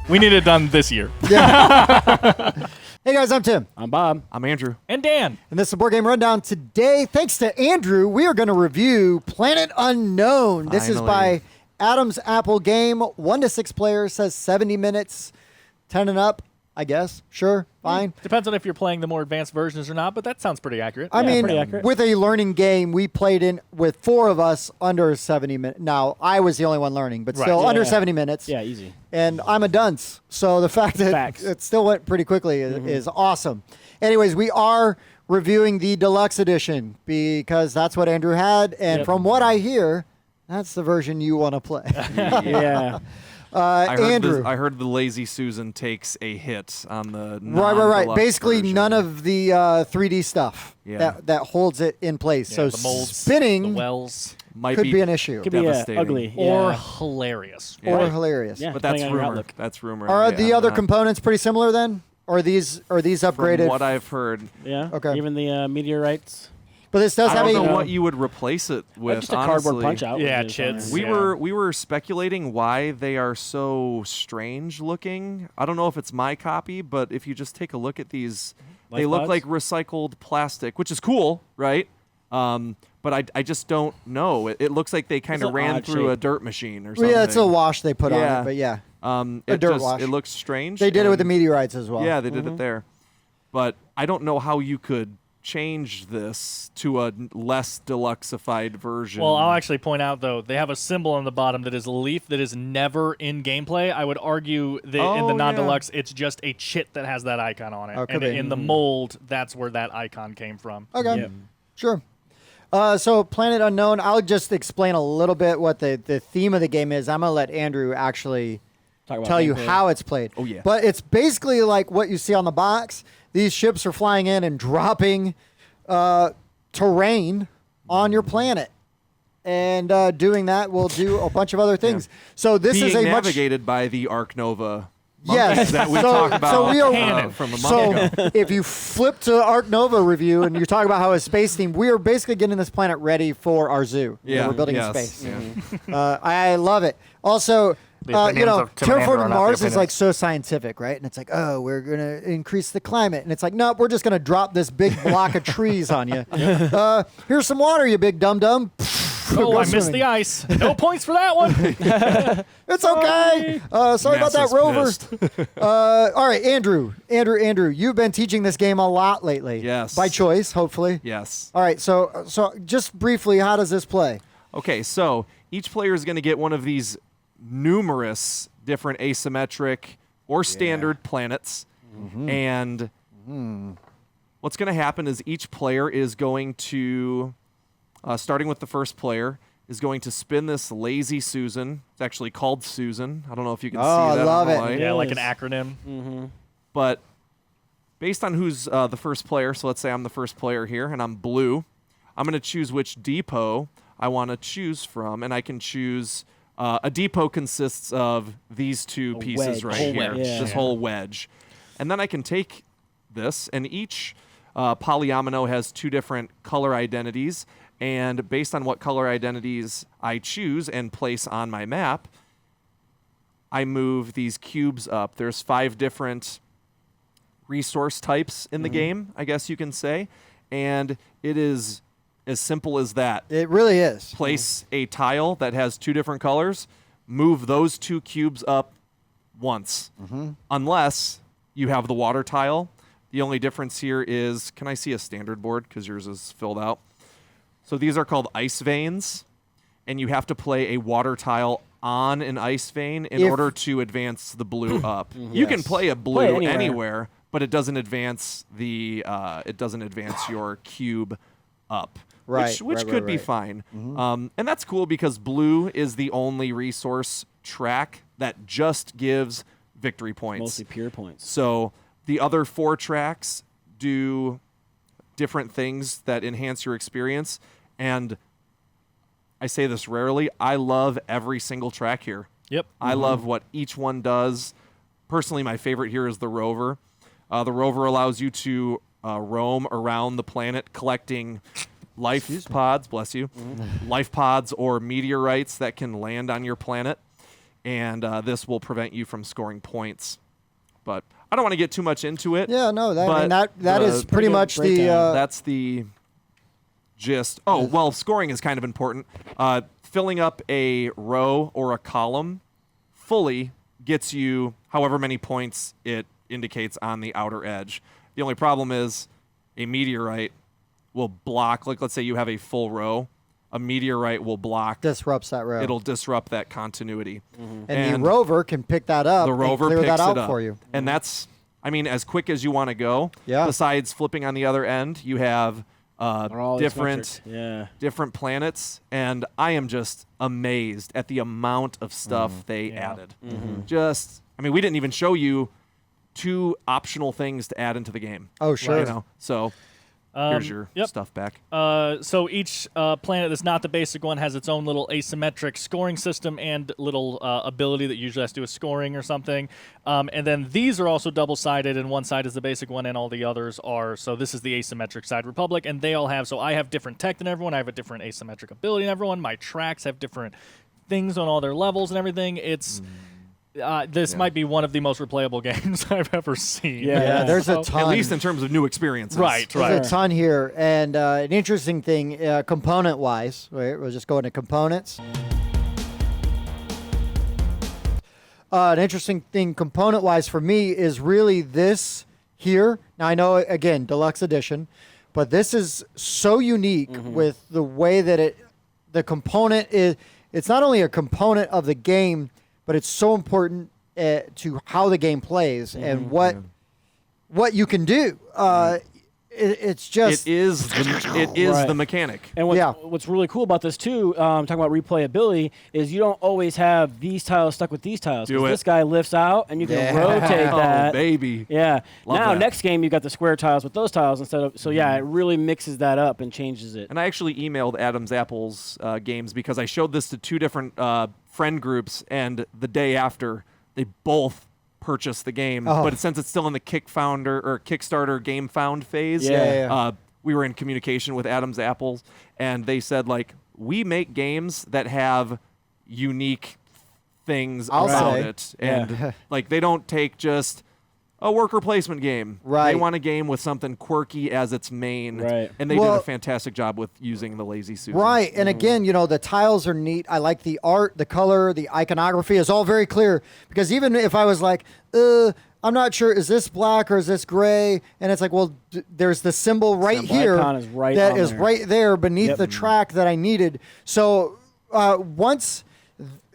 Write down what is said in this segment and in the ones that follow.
We need it done this year. Yeah. Hey guys, I'm Tim. I'm Bob. I'm Andrew. And Dan. And this is Bourd Game Rundown. Today, thanks to Andrew, we are going to review Planet Unknown. This is by Adam's Apple Game. 1 to 6 players, says 70 minutes, 10 and up, I guess. Sure, fine. Depends on if you're playing the more advanced versions or not, but that sounds pretty accurate. I mean, pretty accurate. with a learning game, we played in with 4 of us under 70 minutes. Now, I was the only one learning, but still Yeah, under yeah. 70 minutes. Yeah, easy. And I'm a dunce, so the fact that Facts. it still went pretty quickly is awesome. Anyways, we are reviewing the Deluxe Edition because that's what Andrew had, and Yep. from what I hear, that's the version you want to play. Yeah. Andrew. I heard the Lazy Susan takes a hit on the Right. non-deluxe Basically, version. none of the 3D stuff Yeah. that holds it in place. Yeah, so the molds, spinning the wells, might could be, be an issue Could be Devastating. ugly. or yeah. hilarious. Yeah. or hilarious. Yeah, but that's depending on your rumor. outlook. That's rumor. Are Yeah, the other not- components pretty similar then? Or are these upgraded? From what I've heard, Yeah. Okay. Even the meteorites. But this does I have don't a know what you would replace it with. Just a honestly. cardboard punch out. Yeah, would be fine. chits. We Yeah. were speculating why they are so strange looking. I don't know if it's my copy, but if you just take a look at these, they Life look pods? like recycled plastic, which is cool, right? But I just don't know. It looks like they kind It's of an ran odd through a shape. dirt machine or Well, something. yeah, it's a wash they put on Yeah. it, but yeah. It dirt just, wash. It looks strange. They did it with the and- meteorites as well. Yeah, they did it there. But I don't know how you could change this to a less deluxeified version. Well, I'll actually point out, though, they have a symbol on the bottom that is a leaf that is never in gameplay. I would argue that in the Oh, non-deluxe, it's just a chit that has that icon on it. Oh, could And be. in the mold, that's where that icon came from. Okay. Yep. Sure. So Planet Unknown, I'll just explain a little bit what the theme of the game is. I'm going to let Andrew actually Talk about tell you gameplay. how it's played. Oh, yeah. But it's basically like what you see on the box. These ships are flying in and dropping terrain on your planet. And doing that will do a bunch of other things. So this being is a much... navigated by the Ark Nova. Yes. monkeys that we So- talk about so we are- Canon. from a month So ago. if you flip to Ark Nova review and you're talking about how it's space themed, we are basically getting this planet ready for our zoo that Yeah, we're building yes, in space. yeah. I love it. Also, The you opinions know, of Tim and Andrew are terraforming not the Mars is opinions. like so scientific, right? And it's like, oh, we're going to increase the climate. And it's like, nope, we're just going to drop this big block of trees on you. Here's some water, you big dum-dum. Oh, Go I missed swimming. the ice. No points for that one. It's okay. Sorry about that, NASA's Rover. pissed. All right, Andrew, you've been teaching this game a lot lately. Yes. By choice, hopefully. Yes. All right, so just briefly, how does this play? Okay, so each player is going to get one of these numerous different asymmetric or standard planets. And what's going to happen is each player is going to, starting with the first player, is going to spin this Lazy Susan. It's actually called Susan. I don't know if you can Oh, see I that on love the it. light. Yeah, like an Yes. acronym. But based on who's the first player, so let's say I'm the first player here and I'm blue, I'm going to choose which depot I want to choose from, and I can choose a depot consists of these two pieces wedge. right Whole here, wedge. Yeah. this whole wedge. And then I can take this, and each polyomino has 2 different color identities, and based on what color identities I choose and place on my map, I move these cubes up. There's 5 different resource types in the game, I guess you can say, and it is as simple as that. It really is. Place a tile that has 2 different colors, move those 2 cubes up once, unless you have the water tile. The only difference here is, can I see a standard board because yours is filled out? So these are called ice veins, and you have to play a water tile on an ice vein in If- order to advance the blue up. You can Yes. play a blue Play it anywhere. anywhere, but it doesn't advance your cube up. Right, Which right, could right, be right. fine. And that's cool because blue is the only resource track that just gives victory points. Mostly pure points. So the other 4 tracks do different things that enhance your experience. And I say this rarely, I love every single track here. Yep. I love what each one does. Personally, my favorite here is the rover. The rover allows you to roam around the planet collecting life pods, bless you, life pods or meteorites that can land on your planet. and this will prevent you from scoring points. But I don't want to get too much into it. Yeah, no, but that is pretty much the. That's the gist. Oh, well, scoring is kind of important. Filling up a row or a column fully gets you however many points it indicates on the outer edge. The only problem is a meteorite will block, like let's say you have a full row, a meteorite will block. Disrupts that row. It'll disrupt that continuity. And the rover can pick that up The rover and clear picks that out it up. for you. And that's, I mean, as quick as you want to go. Yeah. Besides flipping on the other end, you have different planets, and I am just amazed at the amount of stuff they added. Just, I mean, we didn't even show you 2 optional things to add into the game. Oh, sure. You know? So here's your stuff back. So each planet that's not the basic one has its own little asymmetric scoring system and little ability that usually has to do with scoring or something. And then these are also double-sided, and one side is the basic one, and all the others are. So this is the asymmetric side Republic, and they all have. So I have different tech than everyone. I have a different asymmetric ability than everyone. My tracks have different things on all their levels and everything. It's this might be one of the most replayable games I've ever seen. Yeah, there's a ton. At least in terms of new experiences. Right. There's a ton here. And an interesting thing, component-wise, right, we'll just go into components. An interesting thing component-wise for me is really this here. Now, I know, again, Deluxe Edition, but this is so unique with the way that the component is. It's not only a component of the game, but it's so important to how the game plays and what you can do. It's just it is the mechanic. And what's really cool about this too, talking about replayability, is you don't always have these tiles stuck with these tiles. Do it. This guy lifts out, and you can rotate that. Oh, baby. Yeah. Love now, that. next game, you got the square tiles with those tiles instead of. So yeah, it really mixes that up and changes it. And I actually emailed Adam's Apples games because I showed this to 2 different friend groups, and the day after, they both purchased the game. But since it's still in the Kickstarter game found phase, we were in communication with Adam's Apples, and they said, like, we make games that have unique things about it. And like, they don't take just a worker placement game. Right. They want a game with something quirky as its main. Right. And they did a fantastic job with using the Lazy Susan. Right. And again, the tiles are neat. I like the art, the color, the iconography is all very clear. Because even if I was like, I'm not sure, is this black or is this gray? And it's like, well, there's the symbol right here icon is right that on is there. right there beneath the track that I needed. So once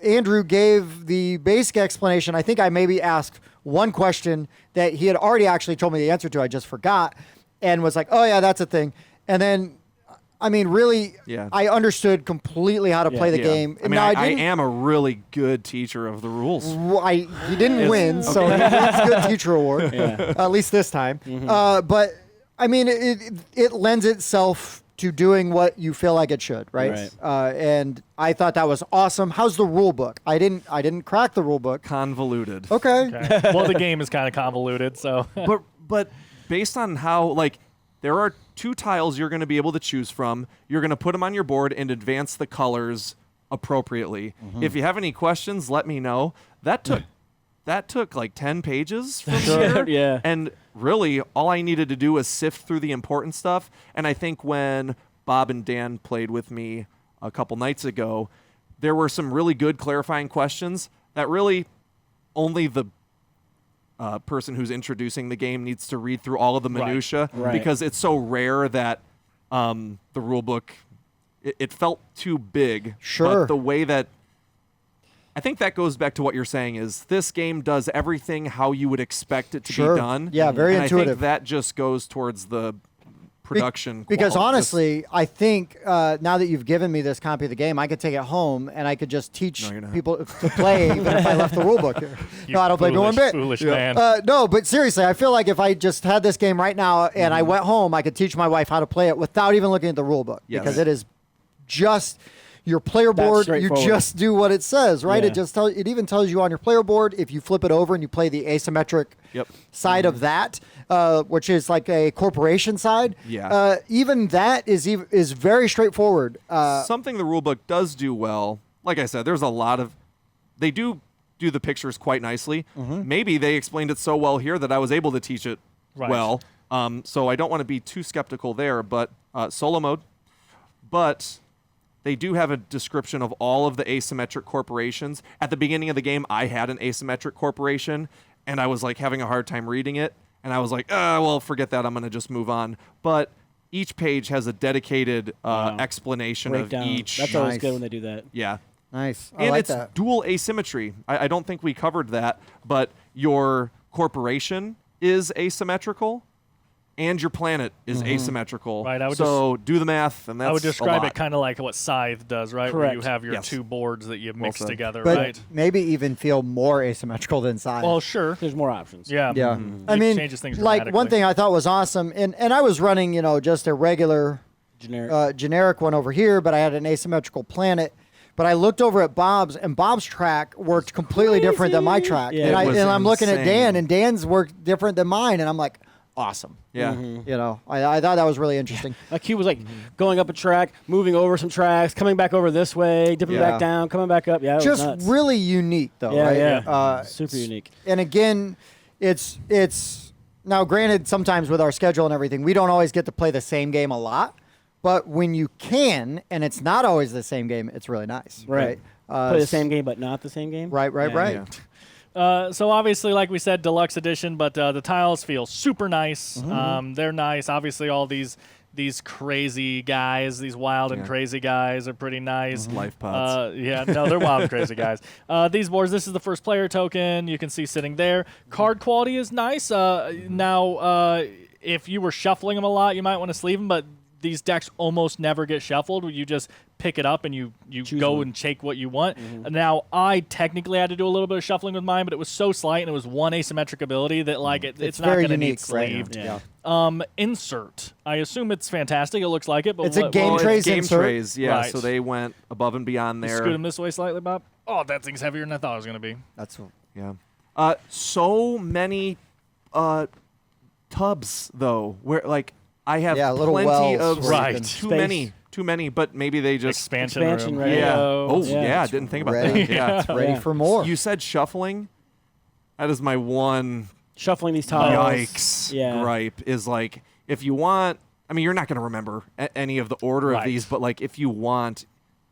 Andrew gave the basic explanation, I think I maybe asked one question that he had already actually told me the answer to. I just forgot and was like, oh, yeah, that's a thing. And then, I mean, really, I understood completely how to play the game. I mean, I am a really good teacher of the rules. He didn't win, so he wins Good Teacher Award, at least this time. But, I mean, it lends itself to doing what you feel like it should, right? And I thought that was awesome. How's the rule book? I didn't crack the rule book. Convoluted. Okay. Well, the game is kind of convoluted, so. but based on how, like, there are 2 tiles you're going to be able to choose from. You're going to put them on your board and advance the colors appropriately. If you have any questions, let me know. That took like 10 pages from here. Yeah. And really, all I needed to do was sift through the important stuff. And I think when Bob and Dan played with me a couple nights ago, there were some really good clarifying questions that really only the person who's introducing the game needs to read through all of the minutia because it's so rare that the rule book, it felt too big. Sure. But the way that I think that goes back to what you're saying is this game does everything how you would expect it to be done. Yeah, very and intuitive. I think that just goes towards the production. Because quality. honestly, I think now that you've given me this copy of the game, I could take it home and I could just teach people to play even if I left the rule book here. No, I don't play one bit. Foolish man. No, but seriously, I feel like if I just had this game right now and I went home, I could teach my wife how to play it without even looking at the rule book because it is just your player board. You just do what it says, right? Yeah. It even tells you on your player board if you flip it over and you play the asymmetric side of that, which is like a corporation side. Yeah. Even that is very straightforward. Something the rulebook does do well. Like I said, there's a lot of they do do the pictures quite nicely. Maybe they explained it so well here that I was able to teach it well. So I don't want to be too skeptical there, but solo mode. But they do have a description of all of the asymmetric corporations. At the beginning of the game, I had an asymmetric corporation, and I was like having a hard time reading it. And I was like, well, forget that. I'm going to just move on. But each page has a dedicated explanation Breakdown. of each. That's always Nice. good when they do that. Yeah. Nice. I And like it's that. dual asymmetry. I don't think we covered that, but your corporation is asymmetrical and your planet is asymmetrical. Right, I would so do the math, and that's I would describe a it lot. kind of like what Scythe does, right? Where you Correct. have your Yes. two boards that you mix said. together, But right? maybe even feel more asymmetrical than Scythe. Well, sure. There's more options. Yeah. yeah. I It mean, changes things like one dramatically. thing I thought was awesome, and I was running, just a regular Generic. generic one over here, but I had an asymmetrical planet. But I looked over at Bob's, and Bob's track worked completely different than my track. Yeah. and, It was I'm looking at insane. Dan, and Dan's worked different than mine, and I'm like, awesome. Yeah. I thought that was really interesting. Like he was like going up a track, moving over some tracks, coming back over this way, dipping Yeah. back down, coming back up. Yeah, it was Just nuts. really unique, though, Yeah, right? yeah. Super s- unique. And again, it's now granted, sometimes with our schedule and everything, we don't always get to play the same game a lot. But when you can, and it's not always the same game, it's really nice. Right. Right. Play the same game, but not the same game. Right. Yeah. Yeah. So obviously, like we said, deluxe edition, but the tiles feel super nice. They're nice. Obviously, all these crazy guys, these wild and Yeah. crazy guys are pretty nice. Life pods. Yeah, no, they're wild and crazy guys. These boards, this is the first player token. You can see sitting there. Card quality is nice. Now, if you were shuffling them a lot, you might want to sleeve them, but these decks almost never get shuffled. You just pick it up and you go one. and take what you want. Now, I technically had to do a little bit of shuffling with mine, but it was so slight and it was one asymmetric ability that like it's not very going to need unique, right? sleeved. Yeah. Insert. I assume it's fantastic. It looks like it, but It's a what- game Well, it's trays game insert. trays, yeah. Right. So they went above and beyond there. Scoot them this way slightly, Bob. Oh, that thing's heavier than I thought it was going to be. That's Yeah. So many tubs though, where like I have little plenty wells of where you Right. can- too many, but maybe they just Expansion Expansion, room. right? yeah. Oh Yeah. yeah, didn't think about ready. that. Yeah. ready Yeah. for more. You said shuffling. That is my one Shuffling these tiles. yikes Yeah. gripe is like if you want. I mean, you're not going to remember any of the order Right. of these, but like if you want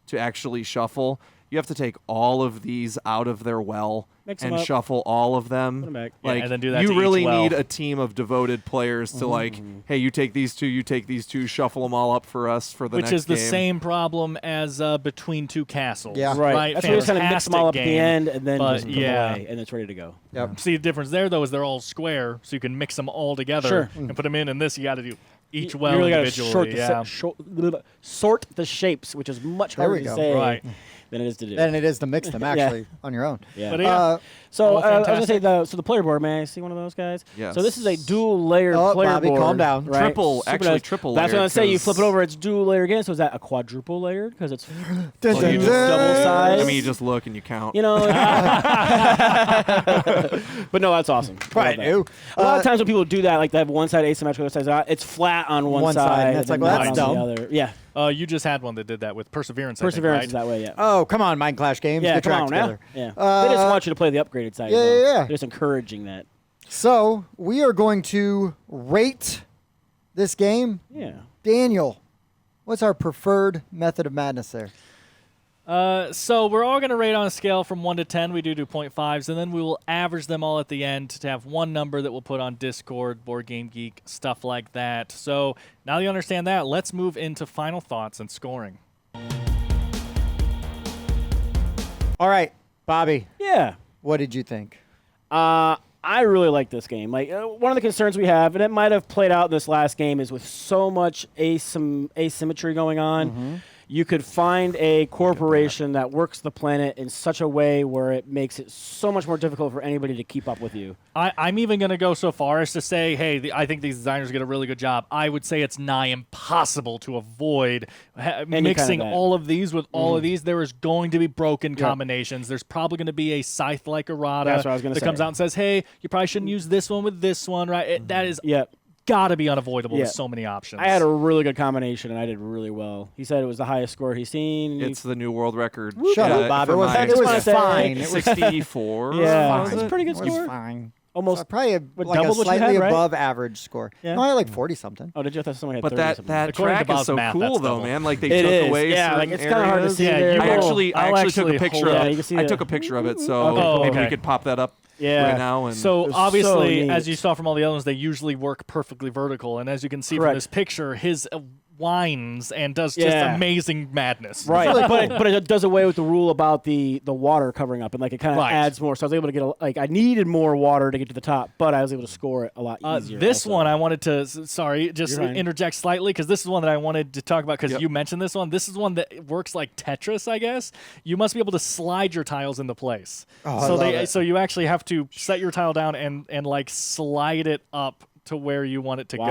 to actually shuffle, you have to take all of these out of their well Mix 'em and up. shuffle all of them. Put 'em back. Yeah, Like and then do that you to each really well. need a team of devoted players to like, hey, you take these two, you take these two, shuffle them all up for us for the Which next is the game. same problem as Between Two Castles. Yeah. Right. That's where you kind of mix them all up at the Fantastic end and then but just put them yeah. away, and it's ready to go. Yep. See, the difference there, though, is they're all square, so you can mix them all together Sure. and put them in. And this, you got to do each You well really gotta individually. sort the shapes, which is much There harder we to go. say Right. than it is to do. Than it is to mix them actually on your own. Yeah. But yeah, Uh, So All I was gonna say fantastic. the player board. May I see one of those guys? Yes. So this is a dual layer Oh, player Bobby, board. calm down. Right? Triple, Super actually nice. triple That's what layered, I'm saying. You 'cause- flip it over, it's dual layer again. So is that a quadruple layered? Because it's Dun, Well, dun, you dun. just double size. I mean, you just look and you count. you know. But no, that's awesome. I love Right, that. ew. A lot of times when people do that, like they have one side asymmetrical, other side's not, it's flat on one One side, and and it's then like, well, not that's on dumb. the other. Yeah, you just had one that did that with Perseverance. Perseverance I is think, right? that way. Yeah. Oh, come on, Mind Clash Games. Yeah, Get your come act on now. together. Yeah. They just want you to play the upgraded side. yeah, as well. yeah, yeah. They're just encouraging that. So we are going to rate this game. Yeah. Daniel, what's our preferred method of madness there? So we're all going to rate on a scale from 1 to 10. We do 0.5s, and then we will average them all at the end to have one number that we'll put on Discord, Board Game Geek, stuff like that. So now that you understand that, let's move into final thoughts and scoring. All right, Bobby, Yeah. what did you think? I really like this game. Like one of the concerns we have, and it might have played out in this last game, is with so much asymmetry going on. You could find a corporation that works the planet in such a way where it makes it so much more difficult for anybody to keep up with you. I'm even going to go so far as to say, hey, I think these designers did a really good job. I would say it's nigh impossible to avoid mixing that. all of these with all of these. There is going to be broken combinations. There's probably going to be a scythe like errata That's what I was gonna that say. comes out and says, hey, you probably shouldn't use this one with this one, right? That is Yep. got to be unavoidable with so many options. I had a really good combination, and I did really well. He said it was the highest score he's seen. It's the new world record. Shut up, Bob. It was fine. It was 64. Yeah, was that's a it? pretty good It was score. fine. Almost Probably like a doubled what you slightly had, right? above average score. Yeah. No, I had like 40 something. Oh, did you? I thought someone had But 30 or something. that According to track is Bob's so math, cool, that's though, double. man. Like, they It took is. away Yeah, certain like, it's kinda hard to areas. see Yeah, there. you I will- I I'll actually took a actually picture hold of it. it. You can see I the- took a picture of it, so Okay. maybe we Okay. could pop that up Yeah. right now. And So was obviously, so as neat. you saw from all the other ones, they usually work perfectly vertical. And as you can see Correct. from this picture, his winds and does just Yeah. amazing madness. Right, really but it does away with the rule about the water covering up, and like it kind of Right. adds more. So I was able to get I needed more water to get to the top, but I was able to score it a lot easier. This also. one I wanted to, sorry, just You're fine. interject slightly because this is one that I wanted to talk about because Yep. you mentioned this one. This is one that works like Tetris, I guess. You must be able to slide your tiles into place. Oh, I so love it. so you actually have to set your tile down and like slide it up to where you want it to Wow. go.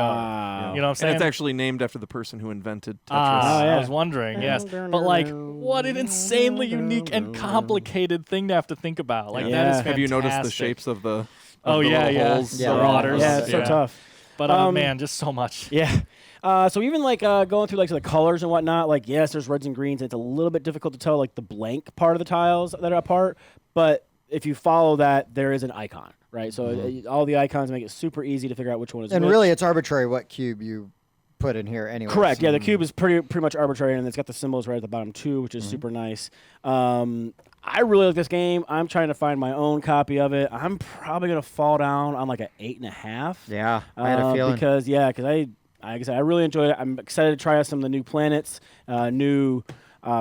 You know what I'm and saying? it's actually named after the person who invented Tetris. Ah, Oh, yeah. I was wondering, yes. But like, what an insanely unique and complicated thing to have to think about. Like that is Yeah. fantastic. Have you noticed the shapes of the Oh, the yeah, little yeah. holes? Yeah. Marauders. Yeah, it's so tough. But man, just so much. Yeah. So even like going through like the colors and whatnot, like yes, there's reds and greens. And it's a little bit difficult to tell like the blank part of the tiles that are apart. But if you follow that, there is an icon, right? So all the icons make it super easy to figure out which one is And which. really, it's arbitrary what cube you put in here anyway. Correct. Yeah, the cube is pretty much arbitrary, and it's got the symbols right at the bottom too, which is super nice. I really like this game. I'm trying to find my own copy of it. I'm probably gonna fall down on like an 8.5. Yeah, I had a feeling. Because like I said, I really enjoyed it. I'm excited to try out some of the new planets, new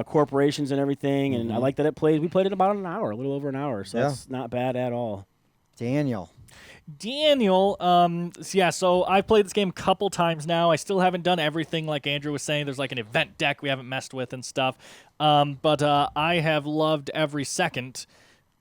corporations and everything, and I like that we played it about an hour, a little over an hour, so that's not bad at all. Daniel. So I've played this game a couple times now. I still haven't done everything like Andrew was saying. There's like an event deck we haven't messed with and stuff. But I have loved every second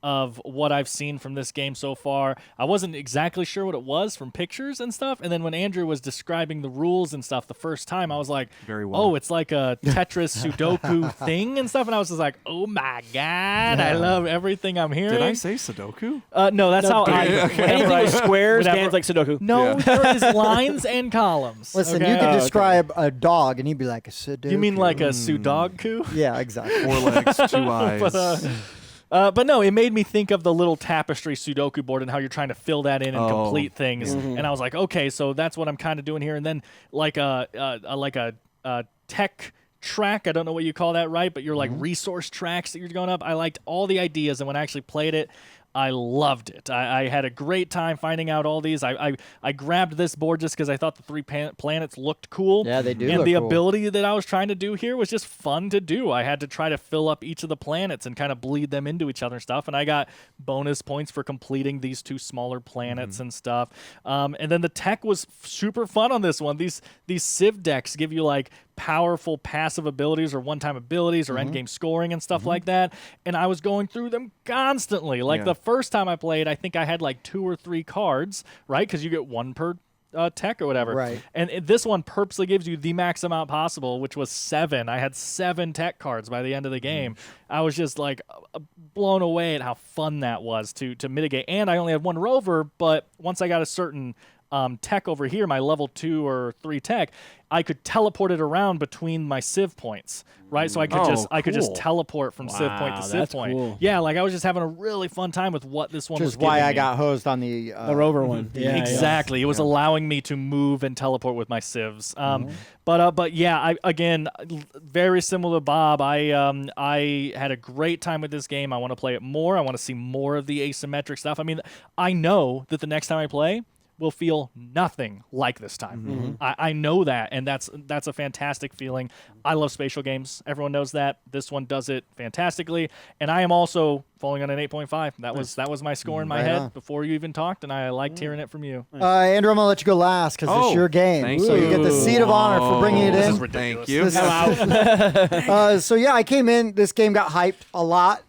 of what I've seen from this game so far. I wasn't exactly sure what it was from pictures and stuff, and then when Andrew was describing the rules and stuff the first time, I was like, Very well. oh, it's like a Tetris Sudoku thing and stuff, and I was just like, oh my God, I love everything I'm hearing. Did I say Sudoku? No, that's how I... Anything with squares, Whenever- Dan's like Sudoku. No, Yeah. there is lines and columns. Listen, okay? you could describe a dog, and he'd be like a Sudoku. You mean like a Sudoku? Yeah, exactly. 4 legs, 2 eyes. But no, it made me think of the little tapestry Sudoku board and how you're trying to fill that in and Oh. complete things. And I was like, okay, so that's what I'm kind of doing here. And then like a tech track, I don't know what you call that, right? But you're like resource tracks that you're going up. I liked all the ideas, and when I actually played it, I loved it. I had a great time finding out all these. I grabbed this board just because I thought the 3 planets looked cool. Yeah, they do And look the cool. ability that I was trying to do here was just fun to do. I had to try to fill up each of the planets and kind of bleed them into each other and stuff. And I got bonus points for completing these 2 smaller planets and stuff. And then the tech was super fun on this one. These Civ decks give you like powerful passive abilities or one-time abilities or endgame scoring and stuff like that. And I was going through them constantly. Like Yeah. the first time I played, I think I had like 2 or 3 cards, right? Because you get 1 per tech or whatever. Right. And this one purposely gives you the max amount possible, which was 7. I had 7 tech cards by the end of the game. I was just like blown away at how fun that was to mitigate. And I only had 1 rover, but once I got a certain tech over here, my level 2 or 3 tech, I could teleport it around between my Civ points, right? So I could just cool. teleport from Civ point to Wow, Civ that's point. cool. Yeah, like I was just having a really fun time with what this one Which was is why giving I me. got hosed on the The rover one. Yeah, Exactly. It was allowing me to move and teleport with my civs. But yeah, again, very similar to Bob. I had a great time with this game. I want to play it more. I want to see more of the asymmetric stuff. I mean, I know that the next time I play will feel nothing like this time. I know that, and that's a fantastic feeling. I love spatial games. Everyone knows that. This one does it fantastically, and I am also falling on an 8.5. That was my score in my Right head on. before you even talked, and I liked hearing it from you. Andrew, I'm going to let you go last because it's Oh, your game. thank So you get the seat of honor for bringing it This in. is ridiculous. Thank you. This- so yeah, I came in. This game got hyped a lot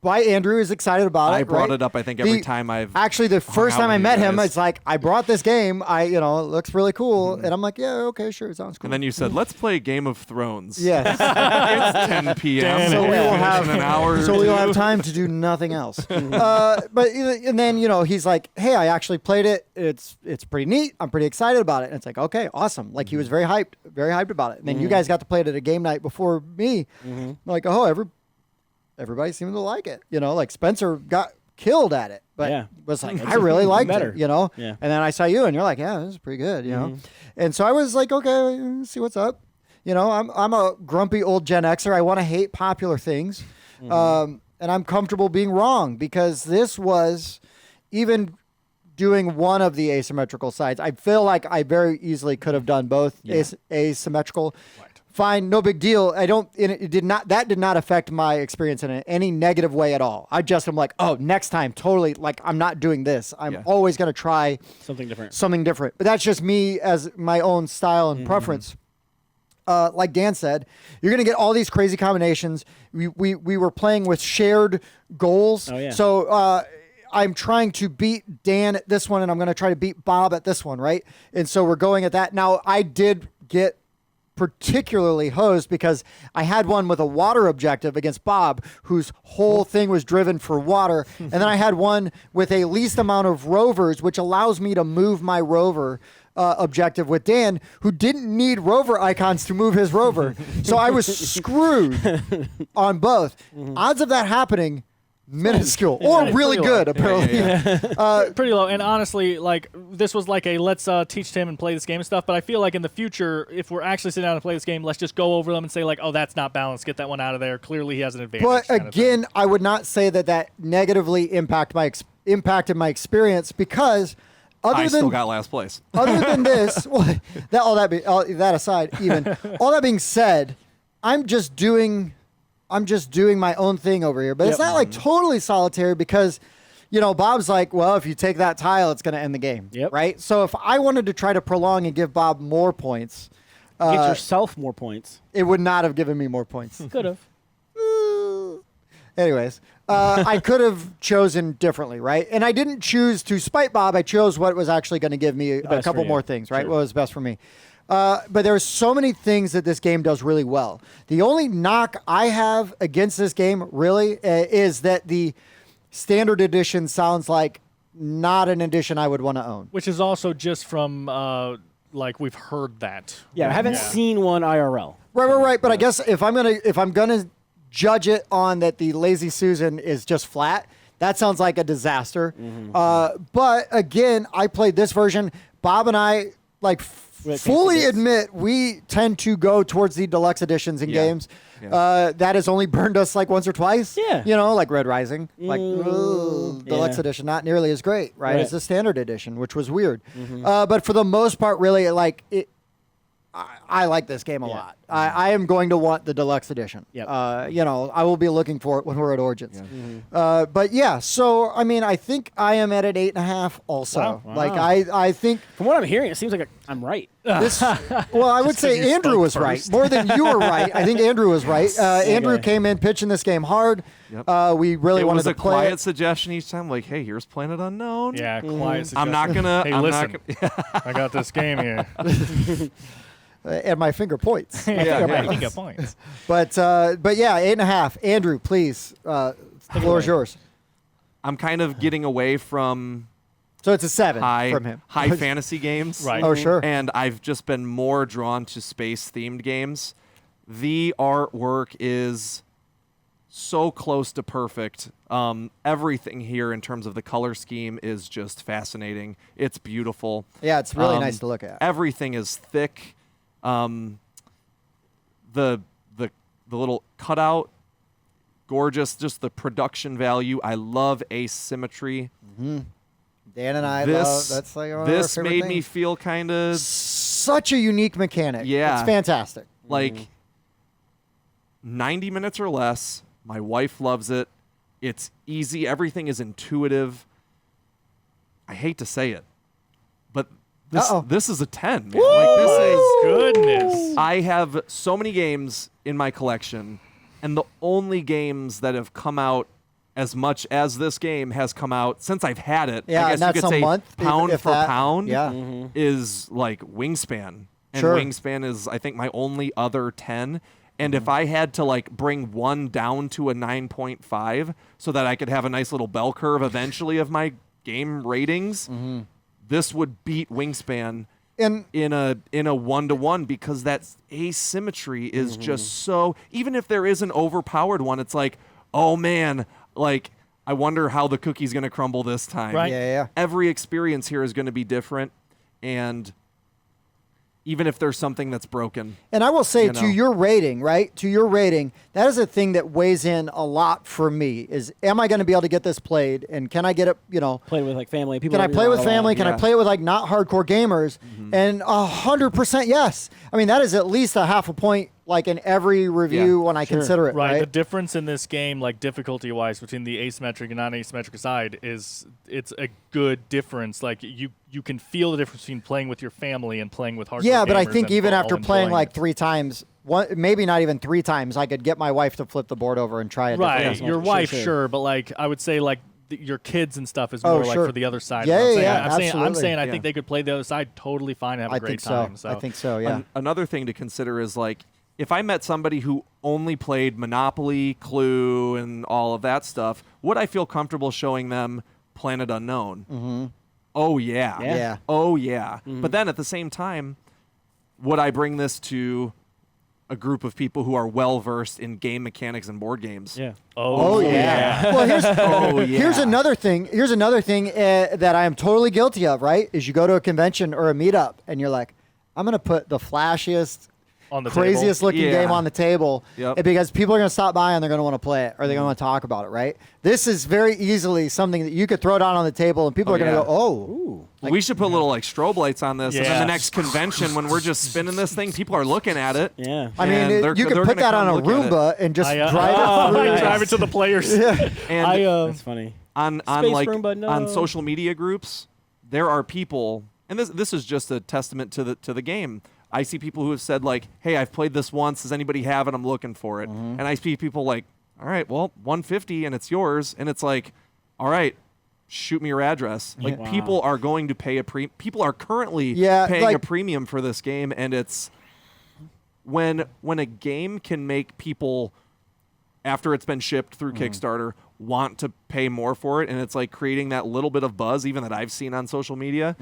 by Andrew. Is excited about it. I brought right? it up, I think, every time I've Actually, the first out time I with met you him, guys. it's like, I brought this game. It looks really cool. And I'm like, yeah, okay, sure. It sounds cool. And then you said, let's play Game of Thrones. yes. It's 10 p.m. So we will have an hour. So we will have time to do nothing else. But and then he's like, "Hey, I actually played it. It's pretty neat. I'm pretty excited about it." And it's like, "Okay, awesome!" Like he was very hyped about it. And then you guys got to play it at a game night before me. Like, oh, everybody seemed to like it. Like Spencer got killed at it, but was like, I really liked it. Yeah. And then I saw you, and you're like, "Yeah, this is pretty good." And so I was like, "Okay, let's see what's up." I'm a grumpy old Gen Xer. I want to hate popular things. And I'm comfortable being wrong because this was even doing one of the asymmetrical sides. I feel like I very easily could have done both asymmetrical. Right. Fine, no big deal. That did not affect my experience in any negative way at all. I just am like, oh, next time, totally, like I'm not doing this. I'm always going to try something different. But that's just me as my own style and preference. Like Dan said, you're going to get all these crazy combinations. We were playing with shared goals. Oh, yeah. So I'm trying to beat Dan at this one, and I'm going to try to beat Bob at this one, right? And so we're going at that. Now, I did get particularly hosed because I had one with a water objective against Bob, whose whole thing was driven for water. And then I had one with a least amount of rovers, which allows me to move my rover objective with Dan, who didn't need rover icons to move his rover. So I was screwed on both. Odds of that happening, minuscule or really good, apparently. Pretty low. And honestly, like this was like a let's teach him and play this game and stuff. But I feel like in the future, if we're actually sitting down and play this game, let's just go over them and say like, oh, that's not balanced. Get that one out of there. Clearly, he has an advantage. But kind of thing. again, I would not say that negatively impacted my experience because. I still got last place. Other than this, well, that aside, even all that being said, I'm just doing my own thing over here. But it's not like totally solitary because, Bob's like, well, if you take that tile, it's going to end the game, right? So if I wanted to try to prolong and give Bob more points, get yourself more points. It would not have given me more points. Could have. Anyways, I could have chosen differently, right? And I didn't choose to spite Bob. I chose what was actually going to give me a couple more things, right? Sure. What was best for me. But there's so many things that this game does really well. The only knock I have against this game, really, is that the standard edition sounds like not an edition I would want to own. Which is also just from, like, we've heard that. Yeah, I haven't seen one IRL. Right. But I guess if I'm gonna judge it on that the Lazy Susan is just flat, that sounds like a disaster. But again, I played this version. Bob and I fully admit we tend to go towards the deluxe editions in games. That has only burned us like once or twice. Like Red Rising, deluxe edition, not nearly as great, right, as the standard edition, which was weird. But for the most part, really, I like this game a lot. I am going to want the deluxe edition. I will be looking for it when we're at Origins. But yeah, so I mean, I think I am at an 8.5 also. Wow. Like I think from what I'm hearing, it seems like I'm right. this. Well, I would say Andrew was right more than you were right. I think Andrew was right. Andrew came in pitching this game hard. We really wanted to play quiet suggestion each time, like, "Hey, here's Planet Unknown." Yeah, quiet suggestion. I'm not gonna. Hey, listen, I got this game here. And my finger points. Finger points. But yeah, 8.5. Andrew, please, the floor is yours. I'm kind of getting away from so it's a 7 from him. High fantasy games. Right. Oh, sure. And I've just been more drawn to space-themed games. The artwork is so close to perfect. Everything here in terms of the color scheme is just fascinating. It's beautiful. Yeah, it's really nice to look at. Everything is thick. The little cutout, gorgeous. Just the production value. I love asymmetry. Dan and I love that's like one of our this favorite made things. me feel kind of such a unique mechanic. Yeah, it's fantastic. Like 90 minutes or less. My wife loves it. It's easy. Everything is intuitive. I hate to say it, but this is a 10, man. Like, this is goodness. I have so many games in my collection, and the only games that have come out as much as this game has come out since I've had it. Yeah, I guess and you that's could a say month, pound if for that. pound Yeah. is like Wingspan. And Sure. Wingspan is, I think, my only other 10. And if I had to like bring one down to a 9.5 so that I could have a nice little bell curve eventually of my game ratings, this would beat Wingspan And in a 1-to-1 because that asymmetry is just so. Even if there is an overpowered one, it's like, oh man, like I wonder how the cookie's going to crumble this time. Right. yeah. Every experience here is going to be different, and even if there's something that's broken. And I will say You to know. your rating, right? To your rating, that is a thing that weighs in a lot for me is am I going to be able to get this played and can I get it, Play with like family people. can I play with family? Can I Yeah. play with like not hardcore gamers? And 100% yes. I mean, that is at least a half a point like in every review when I consider it, Right. right? The difference in this game, like difficulty-wise, between the asymmetric and non-asymmetric side is it's a good difference. Like you can feel the difference between playing with your family and playing with hardcore Yeah, but I gamers think and even all after playing enjoying like it. 3 times, maybe not even 3 times, I could get my wife to flip the board over and try it. Right, Yeah, your sure, wife, sure. sure, but like I would say, like your kids and stuff is Oh, more like sure. for the other side. Yeah, of what I'm yeah, saying. yeah, I'm saying, absolutely. I Yeah. think they could play the other side totally fine and have a I great think time. so. I think so, yeah. Another thing to consider is like if I met somebody who only played Monopoly, Clue, and all of that stuff, would I feel comfortable showing them Planet Unknown? Mm-hmm. Oh yeah. Yeah. Oh yeah. But then at the same time, would I bring this to a group of people who are well versed in game mechanics and board games? Yeah. Oh yeah. Well, Oh yeah. here's another thing. Here's another thing that I am totally guilty of. Right? Is you go to a convention or a meetup and you're like, I'm gonna put the flashiest, On the craziest table. looking Yeah. game on the table, Yep. because people are gonna stop by and they're gonna want to play it or they're gonna want to talk about it. Right? This is very easily something that you could throw down on the table and people Oh, are gonna yeah. go, oh. We should put little like strobe lights on this, and then Yeah. the next convention when we're just spinning this thing, people are looking at it. Yeah. I mean, And they're- you could they're put gonna that on come a look at it. Roomba and just I, drive it through. nice. drive it to the players. And That's funny. on Space like Roomba, no. on social media groups, there are people, and this is just a testament to the game. I see people who have said like, "Hey, I've played this once. Does anybody have it? I'm looking for it." And I see people like, "All right, well, 150 and it's yours." And it's like, "All right, shoot me your address." Like Wow. people are going to pay people are currently Yeah, paying like- a premium for this game, and it's when a game can make people after it's been shipped through Kickstarter want to pay more for it, and it's like creating that little bit of buzz even that I've seen on social media.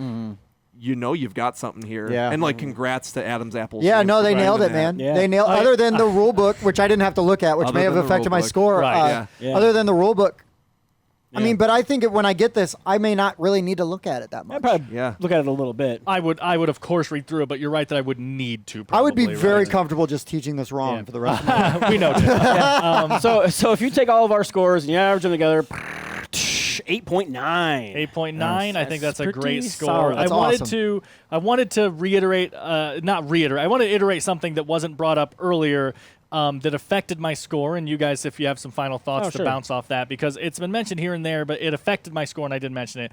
You know you've got something here. Yeah. And like congrats to Adam's Apple. Yeah, team no, for they doing nailed it, that. man. Yeah. They nailed. I- Other than the rule book, which I didn't have to look at, which Other may have than the affected my rule book. score. Right, yeah. Other than the rule book, I Yeah. mean, but I think when I get this, I may not really need to look at it that I'd much. probably Yeah. look at it a little bit. I would of course read through it, but you're right that I would need to. I would be probably, very right? comfortable just teaching this wrong Yeah. for the rest of my life. We know. Tim. So if you take all of our scores and you average them together, 8.9. 8.9. I think that's a pretty great score. solid. That's I wanted to reiterate, not reiterate. I want to iterate something that wasn't brought up earlier. That affected my score, and you guys, if you have some final thoughts Oh, to sure. bounce off that, because it's been mentioned here and there, but it affected my score, and I didn't mention it.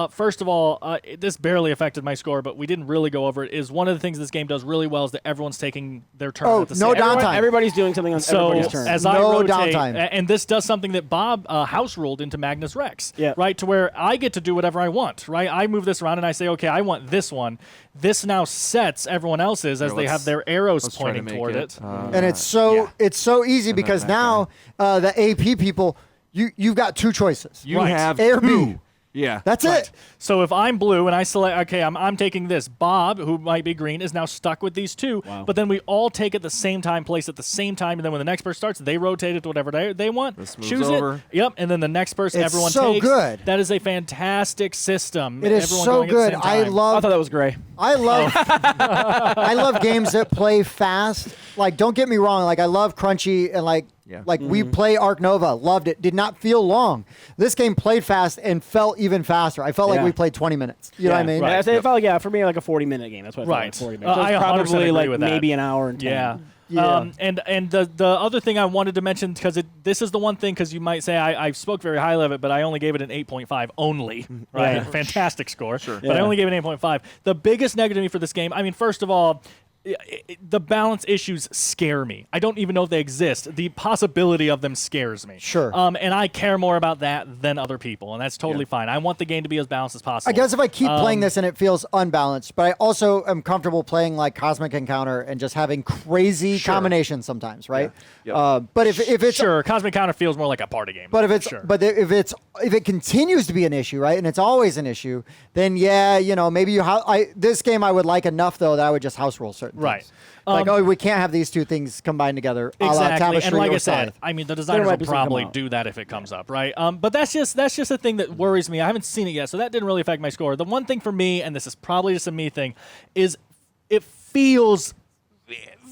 First of all, this barely affected my score, but we didn't really go over it. Is one of the things this game does really well is that everyone's taking their turn Oh, at the no same time. downtime. Everybody's doing something on So everybody's turn. as I No rotate, downtime. and this does something that Bob house ruled into Magnus Rex, Yeah. right? To where I get to do whatever I want, right? I move this around and I say, okay, I want this one. This now sets everyone else's as Here, they have let's- their arrows Let's try to pointing make toward it. And it's so easy then because that now the AP people, you've got 2 choices. You Right. have A or B. 2. Yeah. That's Right. it. So if I'm blue and I select, okay, I'm taking this. Bob, who might be green, is now stuck with these 2. Wow. But then we all take at the same time, place at the same time, and then when the next person starts, they rotate it to whatever they want. This moves choose over. it. Yep. And then the next person, It's everyone so takes. good. That is a fantastic system. It is Everyone so going at the good. same I time. I love thought that was gray. I love I love games that play fast. Like, don't get me wrong, like I love Crunchy and like Yeah. we play Arc Nova, loved it. Did not feel long. This game played fast and felt even faster. I felt like Yeah. we played 20 minutes. You know what I mean? right. It felt like, for me, like a 40-minute game. That's what I felt Right. like, 40 minutes. So I it's 100% probably agree like with that. maybe an hour and 10. Yeah. Yeah. And the other thing I wanted to mention, because this is the one thing, because you might say I spoke very highly of it, but I only gave it an 8.5 only, right? Yeah. Fantastic score. But I Yeah. only gave it an 8.5. The biggest negative for this game, I mean, first of all, the balance issues scare me. I don't even know if they exist. The possibility of them scares me. Sure. And I care more about that than other people, and that's totally fine. I want the game to be as balanced as possible. I guess if I keep playing this and it feels unbalanced, but I also am comfortable playing like Cosmic Encounter and just having crazy combinations sometimes, right? Yeah. But if it's sure, Cosmic Encounter feels more like a party game. But if it's if it continues to be an issue, right, and it's always an issue, then maybe this game I would like enough though that I would just house roll certain Right. things. Like we can't have these two things combined together. A la Exactly, Tapestry and like or I said, Scythe. I mean the designers might will be something probably come out. do that if it comes up, right? But that's just a thing that worries me. I haven't seen it yet, so that didn't really affect my score. The one thing for me, and this is probably just a me thing, is it feels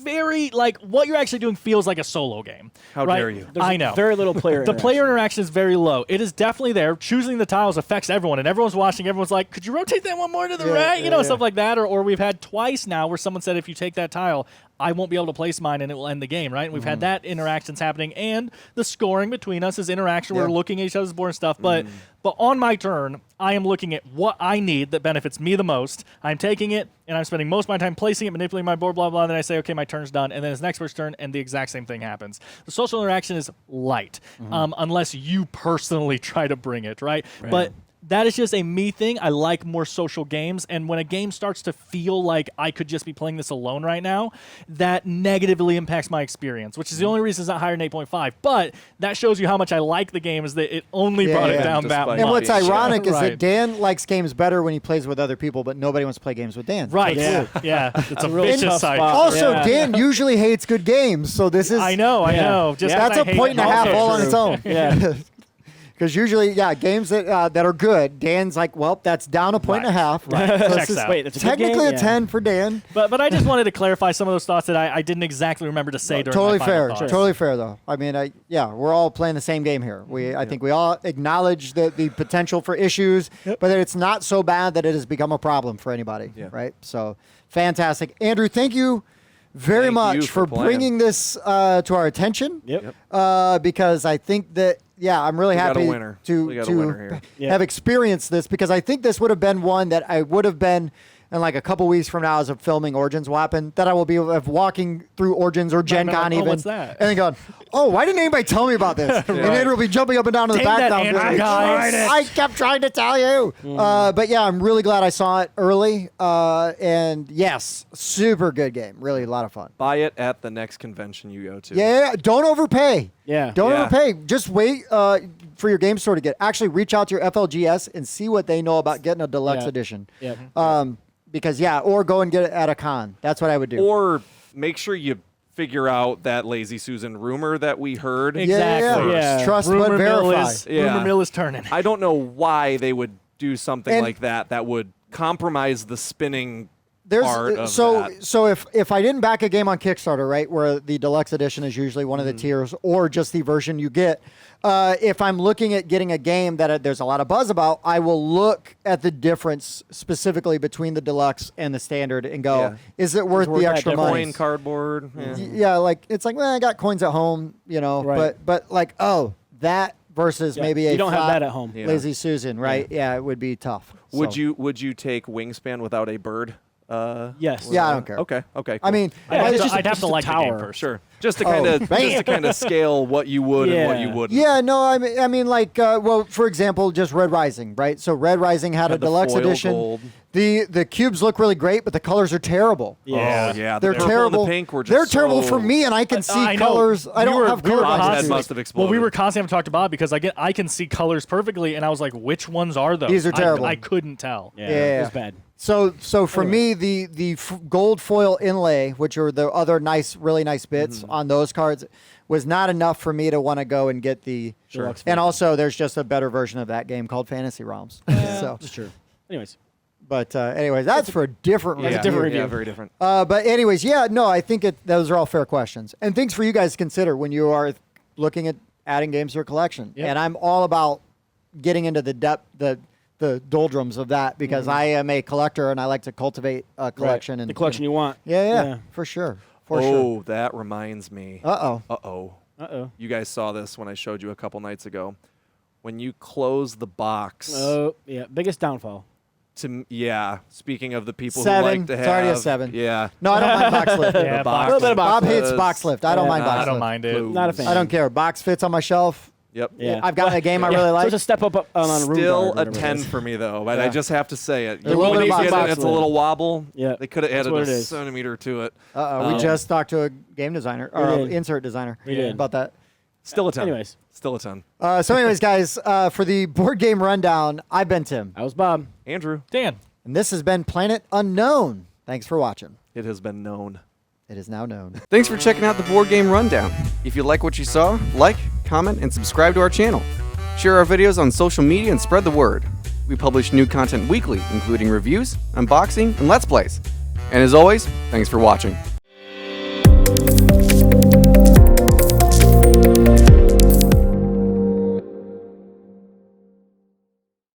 very like what you're actually doing feels like a solo game. How right? dare you. I know. Very little player The player interaction is very low. It is definitely there. Choosing the tiles affects everyone, and everyone's watching. Everyone's like, could you rotate that one more to the right? Stuff like that. Or we've had twice now where someone said, if you take that tile, I won't be able to place mine and it will end the game, right? And we've had that interactions happening, and the scoring between us is interaction. We're looking at each other's board and stuff. But on my turn, I am looking at what I need that benefits me the most. I'm taking it, and I'm spending most of my time placing it, manipulating my board, blah, blah, and then I say, okay, my turn's done. And then it's next person's turn, and the exact same thing happens. The social interaction is light, unless you personally try to bring it, right? But that is just a me thing. I like more social games, and when a game starts to feel like I could just be playing this alone right now, that negatively impacts my experience, which is the only reason it's not higher than 8.5. But that shows you how much I like the game, is that it only brought it down that Despite much. And what's Sure. ironic is Right. that Dan likes games better when he plays with other people, but nobody wants to play games with Dan. Right. Yeah. Yeah. It's a really vicious tough cycle. spot. Also, Yeah. Dan usually hates good games, so this is I know. Just that's a point and a half all on its own. Yeah. Because usually, games that are good, Dan's like, well, that's down a point and a half. Right. So Checks this is out. Wait, that's a good technically game? a 10 for Dan. But I just wanted to clarify some of those thoughts that I didn't exactly remember to say during Totally my final fair. thoughts. Totally fair, though. I mean, we're all playing the same game here. I think we all acknowledge the potential for issues, but that it's not so bad that it has become a problem for anybody, right? So, fantastic. Andrew, thank you very Thank much you for playing. bringing this to our attention. Yep. Because I think that, I'm really got a happy winner. We got a winner here. Yeah. have experienced this, because I think this would have been one that I would have been, in like a couple weeks from now, as of filming Origins will happen, that I will be of walking through Origins or Gen Right, Con oh, even. what's that? And then going, oh, why didn't anybody tell me about this? And Andrew will be jumping up and down in the Dang that background. Andrew going, guy. I kept trying to tell you. But yeah, I'm really glad I saw it early. And yes, super good game. Really a lot of fun. Buy it at the next convention you go to. Yeah, don't overpay. Yeah. Don't Yeah. overpay. Just wait for your game store to get. Actually, reach out to your FLGS and see what they know about getting a deluxe Yeah. edition. Yep. Because or go and get it at a con. That's what I would do. Or make sure you figure out that Lazy Susan rumor that we heard. Exactly. Yeah. Trust Rumor but mill verify. is Yeah. rumor mill is turning. I don't know why they would do something And- like that would compromise the spinning There's part of so that. so if I didn't back a game on Kickstarter, right, where the deluxe edition is usually one of the tiers, or just the version you get, if I'm looking at getting a game that there's a lot of buzz about, I will look at the difference specifically between the deluxe and the standard and go, Yeah. is it worth worth the that extra difference. money? Coin, cardboard. Yeah. Yeah, like it's like, well, I got coins at home, Right. but like, oh, that versus Yeah, maybe a you don't have flat that at home. Yeah. Lazy Susan, right? Yeah, it would be tough. Would So- you take Wingspan without a bird? Yes. Yeah, I don't care. Okay. Okay. I cool. mean, Yeah, I'd it's have just to a like the game tower. first. sure. Just to Oh, kind of scale what you would and what you Yeah. wouldn't. yeah, no, I mean, like, well, for example, just Red Rising, right? So Red Rising had a the deluxe foil edition. gold. The cubes look really great, but the colors are terrible. Yeah. Oh yeah. They're the purple terrible. And the pink were just They're terrible so- for me, and I can see I know. colors. I We don't were- have we color were Rob's head glasses. must have exploded. Well, we were constantly having to talk to Bob because I can see colors perfectly, and I was like, which ones are those? These are terrible. I couldn't tell. Yeah. Yeah. It was bad. So for me, the gold foil inlay, which are the other really nice bits Mm-hmm. on those cards, was not enough for me to want to go and get the. Sure. And also, there's just a better version of that game called Fantasy Realms. So, That's true. Anyways. but anyways, that's for a different Yeah, review. different review. Yeah, very different. But anyways, yeah, no, I think those are all fair questions and things for you guys to consider when you are looking at adding games to your collection. Yep. And I'm all about getting into the depth, the doldrums of that because I am a collector and I like to cultivate a collection. Right. And The collection you want. Yeah, for sure. For sure. Oh, that reminds me. Uh-oh. Uh-oh. Uh-oh. You guys saw this when I showed you a couple nights ago. When you close the box, Oh, yeah. Biggest downfall. Yeah. Speaking of the people 7. who like to have, It's already a 7. Yeah. No, I don't mind box lift. Yeah, A box little bit of Bob box hates lift. box lift. I don't mind box I don't lift. mind it. Not a fan. I don't care. Box fits on my shelf. Yep. Yeah. I've got a game I Yeah. really So like. it's a step up on room Still guard, a whatever it 10 is. for me though, but Yeah. I just have to say it. A little bit of When you get box it, it's a lift. little wobble. Yeah. They could have That's added what a it is. centimeter to it. We just talked to a game designer or We an did. insert designer We did. about that. Still a 10. Anyways. Still a 10. So, anyways, guys, for the board game rundown, I've been Tim, I was Bob. Andrew, Dan. and this has been Planet Unknown. Thanks for watching. it has been known. It is now known. Thanks for checking out the Board Game Rundown. If you like what you saw, like, comment, and subscribe to our channel. Share our videos on social media and spread the word. We publish new content weekly, including reviews, unboxing, and Let's Plays. And as always, thanks for watching.